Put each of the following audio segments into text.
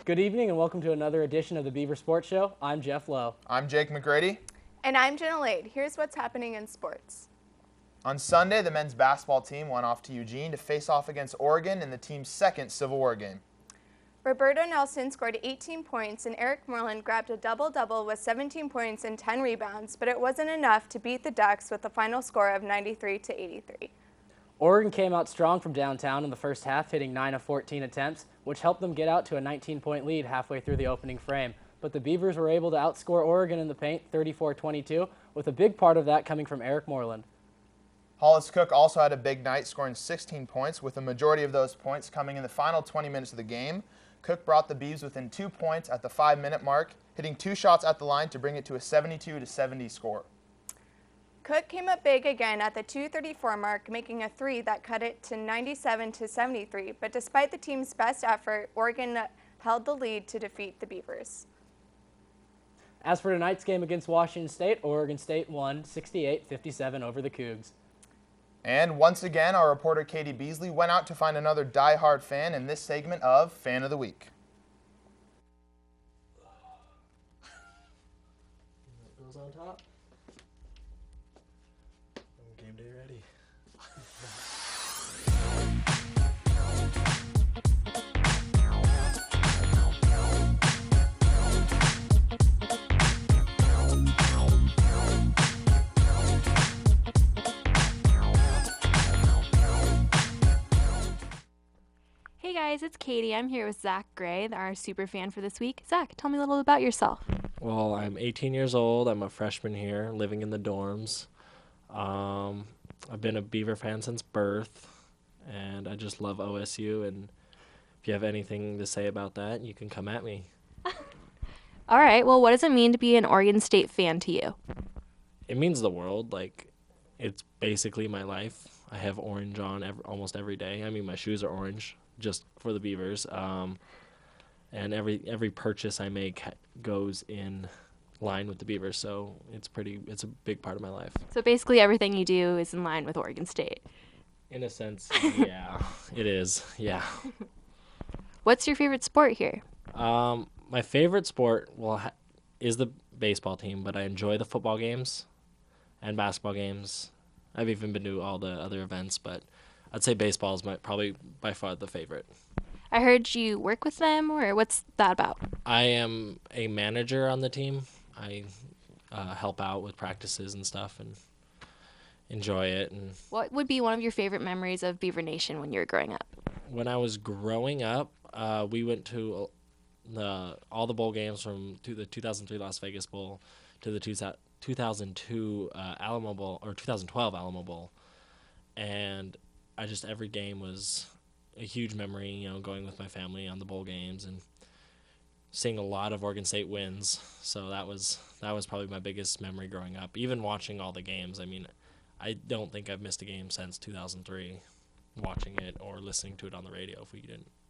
Good evening and welcome to another edition of the Beaver Sports Show. I'm Geoff Lowe. I'm Jake McGrady. And I'm Jenna Lade. Here's what's happening in sports. On Sunday, the men's basketball team went off to Eugene to face off against Oregon in the team's second Civil War game. Roberto Nelson scored 18 points and Eric Moreland grabbed a double-double with 17 points and 10 rebounds, but it wasn't enough to beat the Ducks with a final score of 93-83. Oregon came out strong from downtown in the first half, hitting 9 of 14 attempts, which helped them get out to a 19-point lead halfway through the opening frame. But the Beavers were able to outscore Oregon in the paint 34-22, with a big part of that coming from Eric Moreland. Hollis Cook also had a big night, scoring 16 points, with the majority of those points coming in the final 20 minutes of the game. Cook brought the Beavs within 2 points at the 5-minute mark, hitting 2 shots at the line to bring it to a 72-70 score. Cook came up big again at the 2:34 mark, making a three that cut it to 97-73, but despite the team's best effort, Oregon held the lead to defeat the Beavers. As for tonight's game against Washington State, Oregon State won 68-57 over the Cougs. And once again, our reporter Katie Beasley went out to find another die-hard fan in this segment of Fan of the Week. That goes on top. Game day ready. Hey guys, it's Katie. I'm here with Zach Gray, our super fan for this week. Zach, tell me a little about yourself. Well, I'm 18 years old. I'm a freshman here, living in the dorms. I've been a Beaver fan since birth, and I just love OSU. And if you have anything to say about that, you can come at me. All right, well, what does it mean to be an Oregon State fan to you? It means the world. It's basically my life. I have orange on almost every day. I mean, my shoes are orange just for the Beavers. And every purchase I make goes in line with the Beavers, so it's a big part of my life. So basically everything you do is in line with Oregon State. In a sense, yeah, it is, yeah. What's your favorite sport here? My favorite sport, is the baseball team, but I enjoy the football games and basketball games. I've even been to all the other events, but I'd say baseball is probably by far the favorite. I heard you work with them, or what's that about? I am a manager on the team. I help out with practices and stuff and enjoy it. And What would be one of your favorite memories of Beaver Nation when you were growing up? when I was growing up, we went to all the bowl games from the 2003 Las Vegas Bowl to the 2002 Alamo Bowl, or 2012 Alamo Bowl. And every game was a huge memory, going with my family on the bowl games and seeing a lot of Oregon State wins. So that was probably my biggest memory growing up. Even watching all the games. I mean, I don't think I've missed a game since 2003, watching it or listening to it on the radio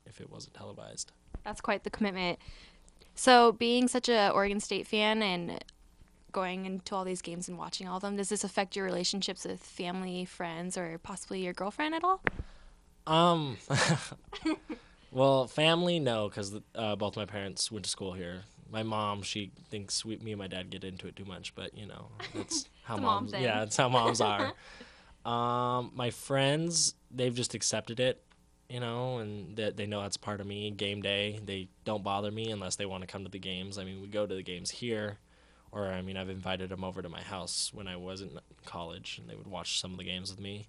if it wasn't televised. That's quite the commitment. So being such a Oregon State fan and going into all these games and watching all of them, does this affect your relationships with family, friends, or possibly your girlfriend at all? Well, family, no, because both my parents went to school here. My mom, she thinks me and my dad get into it too much, but that's how It's a mom moms. thing. Yeah, it's how moms are. My friends, they've just accepted it, and they know that's part of me. Game day, they don't bother me unless they want to come to the games. I mean, we go to the games here, or I've invited them over to my house when I was in college, and they would watch some of the games with me.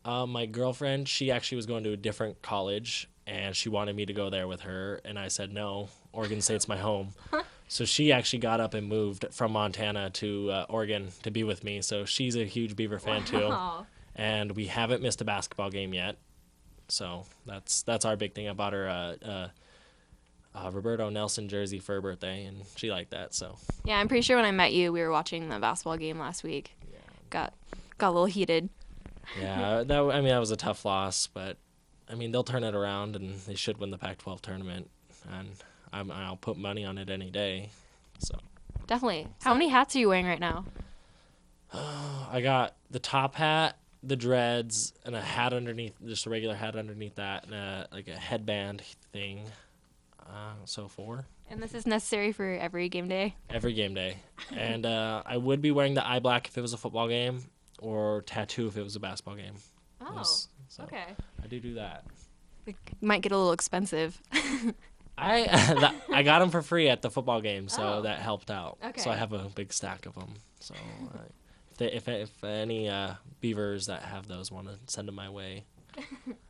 My girlfriend, she actually was going to a different college, and she wanted me to go there with her, and I said no. Oregon State's my home. So she actually got up and moved from Montana to Oregon to be with me. So she's a huge Beaver fan too, and we haven't missed a basketball game yet. So that's our big thing. I bought her a Roberto Nelson jersey for her birthday, and she liked that. So Yeah, I'm pretty sure when I met you, we were watching the basketball game last week. yeah. Got a little heated. Yeah, that was a tough loss, but they'll turn it around, and they should win the Pac-12 tournament, and I'll put money on it any day. So Definitely. How many hats are you wearing right now? I got the top hat, the dreads, and a hat underneath, just a regular hat underneath that, and a headband thing. So 4. And this is necessary for every game day? Every game day. And I would be wearing the eye black if it was a football game, or tattoo if it was a basketball game. Oh, So okay. I do that. It might get a little expensive. I got them for free at the football game, so that helped out. Okay. So I have a big stack of them. So if any Beavers that have those want to send them my way,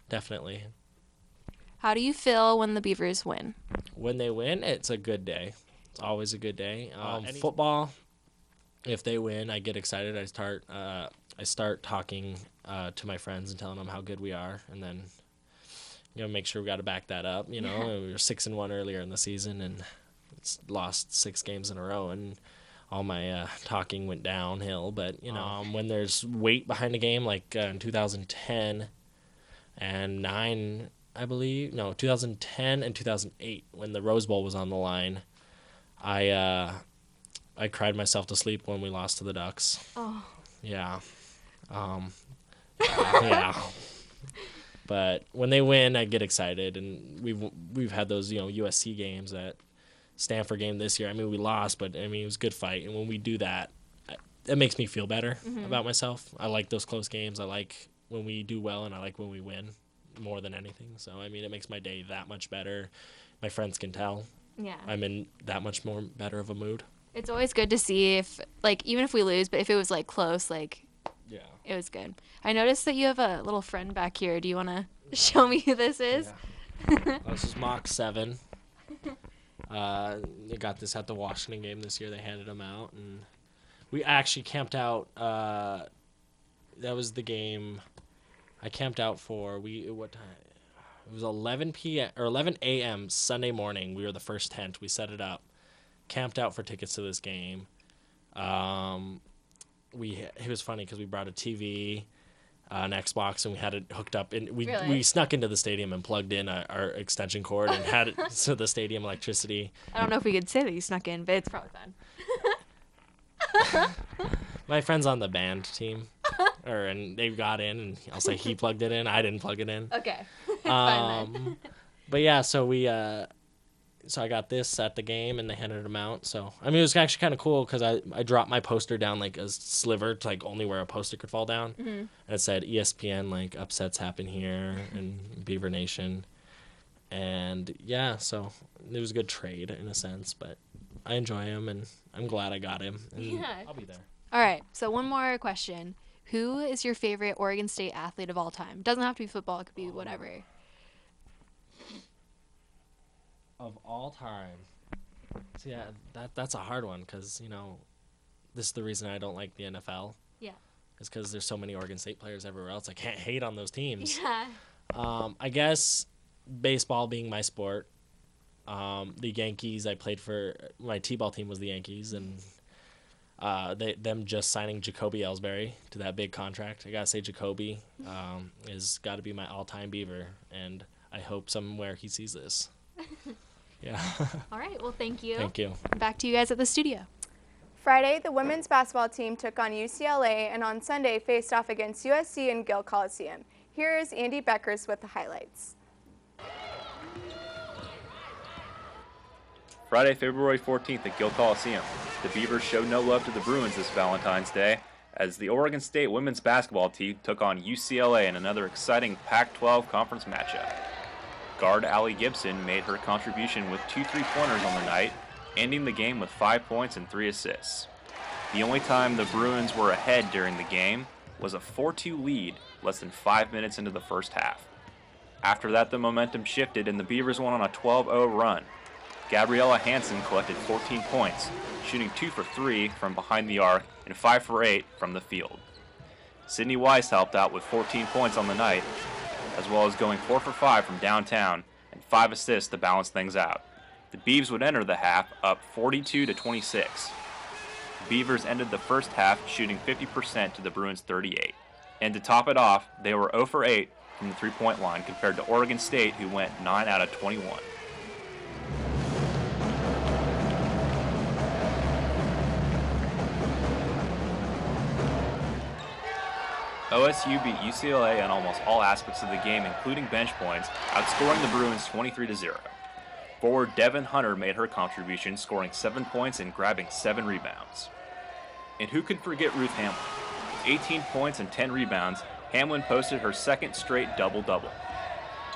definitely. How do you feel when the Beavers win? When they win, it's a good day. It's always a good day. Football, if they win, I get excited. I start talking to my friends and telling them how good we are, and then make sure we got to back that up. We were 6-1 earlier in the season, and it's lost 6 games in a row, and all my talking went downhill. But when there's weight behind a game, like in 2010 and 9, I believe, no, 2010 and 2008, when the Rose Bowl was on the line, I cried myself to sleep when we lost to the Ducks. Oh. Yeah. Yeah. But when they win, I get excited, and we've had those USC games, that Stanford game this year. I mean, we lost, but I mean, it was a good fight, and when we do that, it makes me feel better about myself. I like those close games. I like when we do well, and I like when we win more than anything. So I mean, it makes my day that much better. My friends can tell. Yeah. I'm in that much more better of a mood. It's always good to see if, even if we lose, but if it was close, yeah, it was good. I noticed that you have a little friend back here. Do you want to show me who this is? Yeah. This is Mach 7. They got this at the Washington game this year. They handed them out, and we actually camped out. That was the game I camped out for. What time? It was 11 p.m. or 11 a.m. Sunday morning. We were the first tent. We set it up, camped out for tickets to this game. It was funny because we brought a TV, an Xbox, and we had it hooked up. And we snuck into the stadium and plugged in our extension cord and had it to the stadium electricity. I don't know if we could say that you snuck in, but it's probably fine. My friend's on the band team, and they got in, and I'll say he plugged it in. I didn't plug it in. Okay. Fine then. But yeah, so I got this at the game, and they handed them out. So I mean, it was actually kind of cool because I dropped my poster down like a sliver to only where a poster could fall down, and it said ESPN upsets happen here and Beaver Nation, and yeah, so it was a good trade in a sense, but I enjoy him, and I'm glad I got him. And Yeah. I'll be there. All right. So one more question. Who is your favorite Oregon State athlete of all time? Doesn't have to be football. It could be whatever. Of all time. So yeah, that's a hard one because, this is the reason I don't like the NFL. Yeah. It's because there's so many Oregon State players everywhere else. I can't hate on those teams. Yeah. I guess baseball being my sport. The Yankees, I played for, my T-ball team was the Yankees, and them just signing Jacoby Ellsbury to that big contract. I got to say Jacoby is got to be my all-time Beaver, and I hope somewhere he sees this. Yeah. All right. Well, thank you. Thank you. Back to you guys at the studio. Friday, the women's basketball team took on UCLA, and on Sunday faced off against USC in Gill Coliseum. Here is Andy Beckers with the highlights. Friday, February 14th at Gill Coliseum. The Beavers showed no love to the Bruins this Valentine's Day as the Oregon State women's basketball team took on UCLA in another exciting Pac-12 conference matchup. Guard Allie Gibson made her contribution with 2 3-pointers on the night, ending the game with 5 points and 3 assists. The only time the Bruins were ahead during the game was a 4-2 lead less than 5 minutes into the first half. After that, the momentum shifted and the Beavers went on a 12-0 run. Gabriella Hansen collected 14 points, shooting 2 for 3 from behind the arc and 5 for 8 from the field. Sydney Weiss helped out with 14 points on the night, as well as going 4 for 5 from downtown and 5 assists to balance things out. The Beavs would enter the half up 42-26. The Beavers ended the first half shooting 50% to the Bruins 38. And to top it off, they were 0 for 8 from the three-point line compared to Oregon State, who went 9 out of 21. OSU beat UCLA in almost all aspects of the game, including bench points, outscoring the Bruins 23-0. Forward Devin Hunter made her contribution, scoring 7 points and grabbing 7 rebounds. And who can forget Ruth Hamlin? With 18 points and 10 rebounds, Hamlin posted her second straight double-double.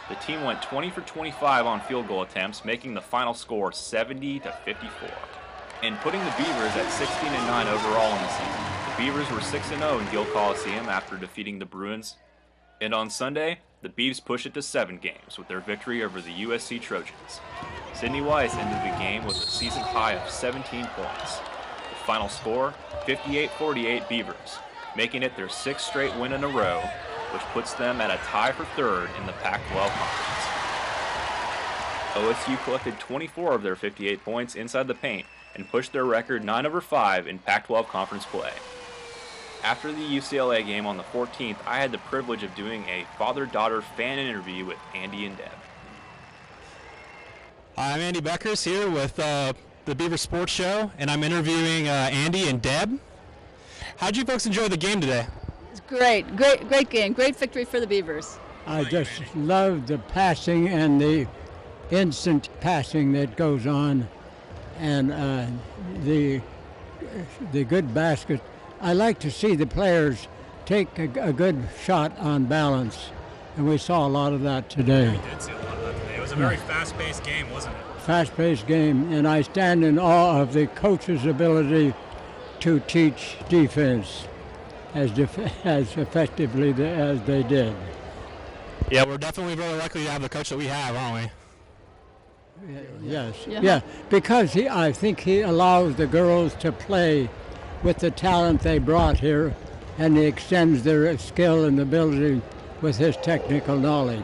The team went 20 for 25 on field goal attempts, making the final score 70-54. And putting the Beavers at 16-9 overall in the season. The Beavers were 6-0 in Gill Coliseum after defeating the Bruins. And on Sunday, the Beavs pushed it to 7 games with their victory over the USC Trojans. Sydney Weiss ended the game with a season high of 17 points. The final score, 58-48 Beavers, making it their 6th straight win in a row, which puts them at a tie for 3rd in the Pac-12 Conference. OSU collected 24 of their 58 points inside the paint and pushed their record 9-5 in Pac-12 Conference play. After the UCLA game on the 14th, I had the privilege of doing a father-daughter fan interview with Andy and Deb. Hi, I'm Andy Beckers here with the Beaver Sports Show, and I'm interviewing Andy and Deb. How'd you folks enjoy the game today? It's great game, great victory for the Beavers. I just love the passing and the instant passing that goes on, and the good basket. I like to see the players take a good shot on balance, and we saw a lot of that today. We did see a lot of that today. It was a very fast-paced game, wasn't it? Fast-paced game, and I stand in awe of the coach's ability to teach defense as effectively as they did. Yeah, we're definitely very lucky to have the coach that we have, aren't we? Yes, yeah, because I think he allows the girls to play with the talent they brought here, and he extends their skill and ability with his technical knowledge.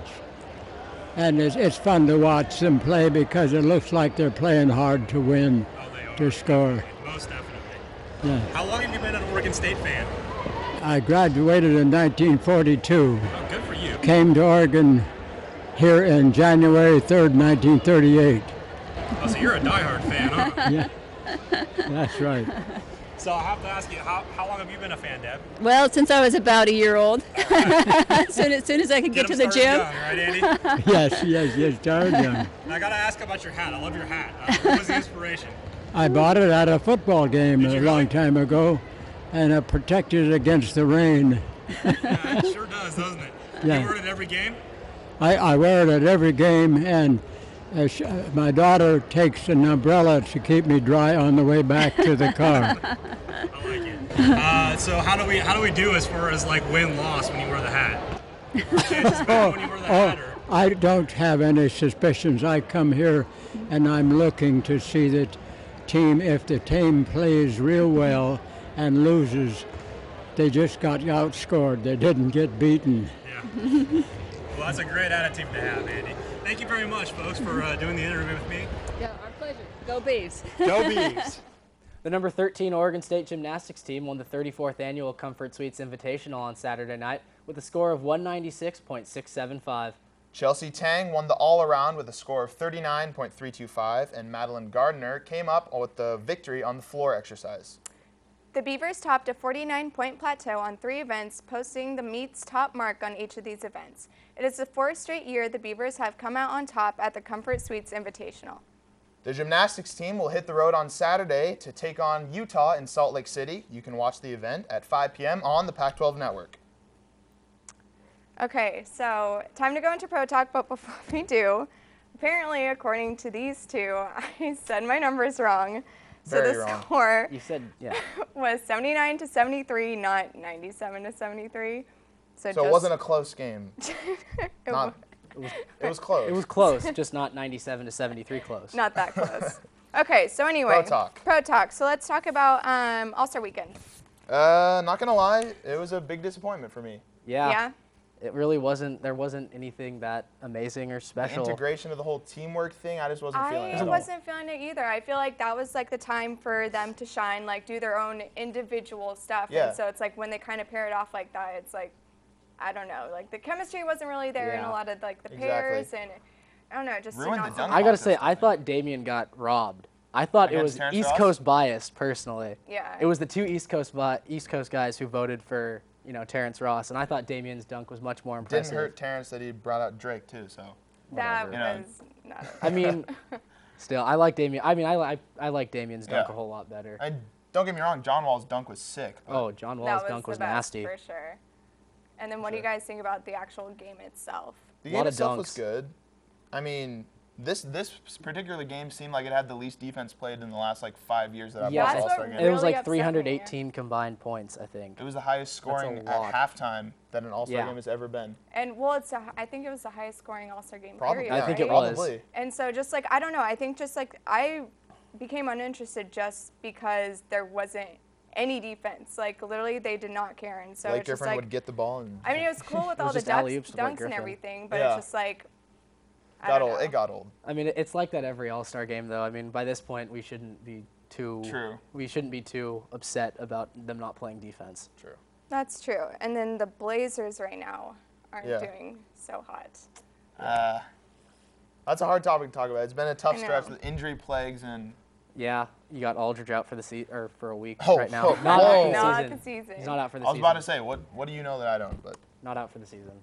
And it's fun to watch them play because it looks like they're playing hard to win, to score. Most definitely. Yeah. How long have you been an Oregon State fan? I graduated in 1942. Oh, good for you. Came to Oregon here in January 3rd, 1938. Oh, so you're a diehard fan, huh? Yeah, that's right. So I have to ask you, how long have you been a fan, Deb? Well, since I was about a year old, as soon as I could get to the gym. Young, right, Andy? Yes, started young. And I got to ask about your hat. I love your hat. What was the inspiration? I bought it at a football game a long time ago, and it protected it against the rain. Yeah, it sure does, doesn't it? Yeah. You wear it at every game? I wear it at every game, and my daughter takes an umbrella to keep me dry on the way back to the car. I like it. So how do we do as far as like win-loss when you wear the hat? Chances better when you wear the hat, or? I don't have any suspicions. I come here and I'm looking to see that team, if the team plays real well and loses, they just got outscored. They didn't get beaten. Yeah. Well, that's a great attitude to have, Andy. Thank you very much, folks, for doing the interview with me. Yeah, our pleasure. Go Beavs. Go Beavs. The number 13 Oregon State gymnastics team won the 34th annual Comfort Suites Invitational on Saturday night with a score of 196.675. Chelsea Tang won the all-around with a score of 39.325, and Madeline Gardner came up with the victory on the floor exercise. The Beavers topped a 49-point plateau on 3 events, posting the meet's top mark on each of these events. It is the 4th straight year the Beavers have come out on top at the Comfort Suites Invitational. The gymnastics team will hit the road on Saturday to take on Utah in Salt Lake City. You can watch the event at 5 p.m. on the Pac-12 Network. Okay, so time to go into Pro Talk, but before we do, apparently, according to these two, I said my numbers wrong. So Very the wrong. score Yeah. was 79-73, not 97-73. So it wasn't a close game. it was close. It was close, just not 97-73 close. Not that close. Okay, so anyway. Pro Talk. So let's talk about All-Star Weekend. Not going to lie, it was a big disappointment for me. Yeah? It really wasn't, there wasn't anything that amazing or special. The integration of the whole teamwork thing, I just wasn't feeling it. I wasn't feeling it either. I feel like that was like the time for them to shine, like do their own individual stuff. Yeah. And so it's like when they kind of pair it off like that, it's like, I don't know, like the chemistry wasn't really there in a lot of like the pairs, and I don't know, it just did not. I gotta say, I thought Damien got robbed. I thought it was East Coast bias, personally. Yeah. It was the two East Coast guys who voted for, Terrence Ross, and I thought Damien's dunk was much more impressive. Didn't hurt Terrence that he brought out Drake too, so. That whatever. was not. I mean, Still, I like Damian. I mean, I like Damian's dunk Yeah. a whole lot better. Don't get me wrong, John Wall's dunk was sick. But Oh, John Wall's dunk was the best, nasty. for sure. And then what do you guys think about the actual game itself? the lot game of itself was dunks. good. I mean, this particular game seemed like it had the least defense played in the last 5 years that I've Yeah. watched That's All-Star what games. It was really like upset me. 318 combined points, I think. It was the highest scoring at lot. halftime that an All-Star Yeah. game has ever been. And well, I think it was the highest scoring All-Star game Probably. period. I think it right? was. Probably. And so just I don't know, I think just I became uninterested just because there wasn't any defense. Literally they did not care. And so Blake it's just Griffin would get the ball and I mean, it was cool with It all was the just alley-oops to Blake dunks and Griffin. everything, but Yeah. it's just I don't know. it got old. I mean, it's like that every All-Star game, though. I mean, by this point, we shouldn't be too True. We shouldn't be too upset about them not playing defense. True. That's true. And then the Blazers right now aren't Yeah. doing so hot. That's a hard topic to talk about. It's been a tough I stretch know. with injury plagues and Yeah, you got Aldridge out for for a week Oh, right now. oh, Not whoa. out for the Not season. the season. He's not out for the I was season. about to say, what do you know that I don't? But Not out for the season.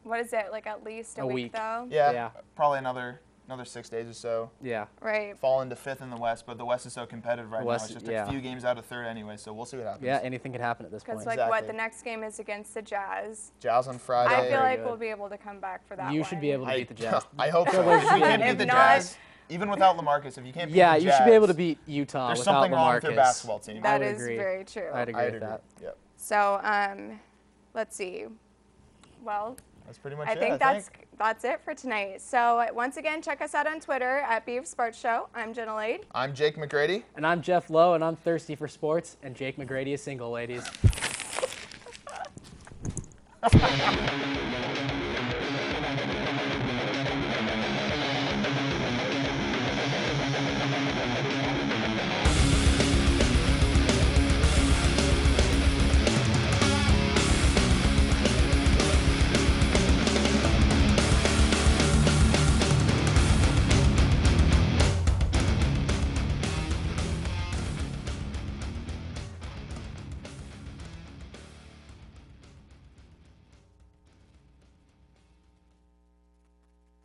What is it, at least a A week week. though? yeah, probably another 6 days or so. Yeah. Right. Fall into 5th in the West, but the West is so competitive right now. West, It's just yeah. a few games out of 3rd anyway, so we'll see what happens. Yeah, anything could happen at this Because point. what Exactly. the next game is against the Jazz. Jazz on Friday. I feel Very like good. we'll be able to come back for that. You should be able to beat the Jazz. I hope so. Trailblazers If you can't If beat the not- Jazz, even without LaMarcus, if you can't beat Yeah, the Jazz, you should be able to beat Utah there's without something wrong with LaMarcus. their basketball team. That would is agree. very true. I'd agree I'd with agree. that. Yep. So, let's see. Well, That's pretty much I it. think that's it for tonight. So once again, check us out on Twitter at Beaver Sports Show. I'm Jenna Lade. I'm Jake McGrady. And I'm Geoff Lowe, and I'm thirsty for sports, and Jake McGrady is single, ladies.